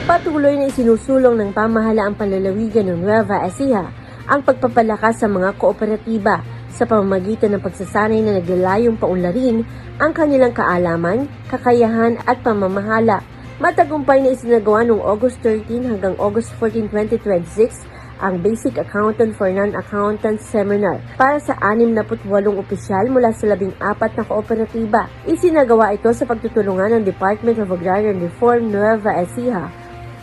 Patuloy na isinusulong ng pamahalaang panlalawigan ng Nueva Ecija ang pagpapalakas sa mga kooperatiba sa pamamagitan ng pagsasanay na naglalayong paunlarin ang kanilang kaalaman, kakayahan at pamamahala. Matagumpay na isinagawa noong August 13 hanggang August 14, 2026 ang Basic Accountant for Non-Accountants Seminar para sa 68 opisyal mula sa 14 na kooperatiba. Isinagawa ito sa pagtutulungan ng Department of Agrarian Reform Nueva Ecija,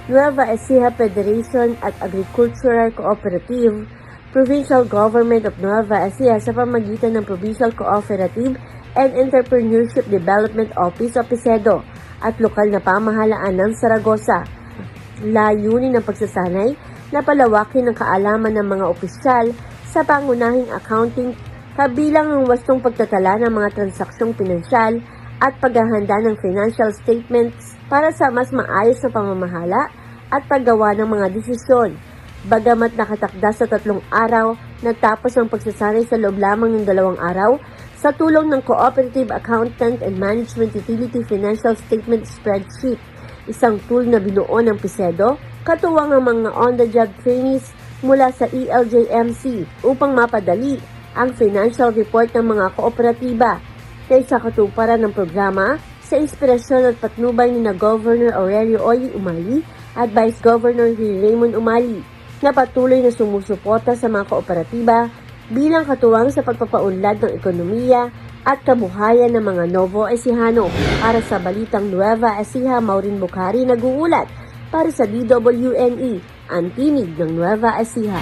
Nueva Ecija Federation at Agricultural Cooperative, Provincial Government of Nueva Ecija sa pamamagitan ng Provincial Cooperative and Entrepreneurship Development Office o PICEDO at lokal na pamahalaan ng Saragossa. Layunin ng pagsasanay na palawakin ang kaalaman ng mga opisyal sa pangunahing accounting kabilang ang wastong pagtatala ng mga transaksyong pinansyal at paghahanda ng financial statements para sa mas maayos na pamamahala at paggawa ng mga desisyon. Bagamat nakatakda sa 3 araw, natapos ang pagsasanay sa loob lamang ng 2 araw sa tulong ng Cooperative Accountant and Management Utility Financial Statement Spreadsheet, isang tool na binuo ng PICEDO, katuwang ang mga on-the-job trainees mula sa ELJMC upang mapadali ang financial report ng mga kooperatiba kaysa katuparan ng programa sa inspirasyon at patnubay ni na Governor Aurelio Oy Umali at Vice Governor Raymond Umali na patuloy na sumusuporta sa mga kooperatiba bilang katuwang sa pagpapaunlad ng ekonomiya at kabuhayan ng mga Novo Ecijano. Para sa Balitang Nueva Ecija, Maureen Bukhari nag-uulat para sa DWNE, ang tinig ng Nueva Ecija.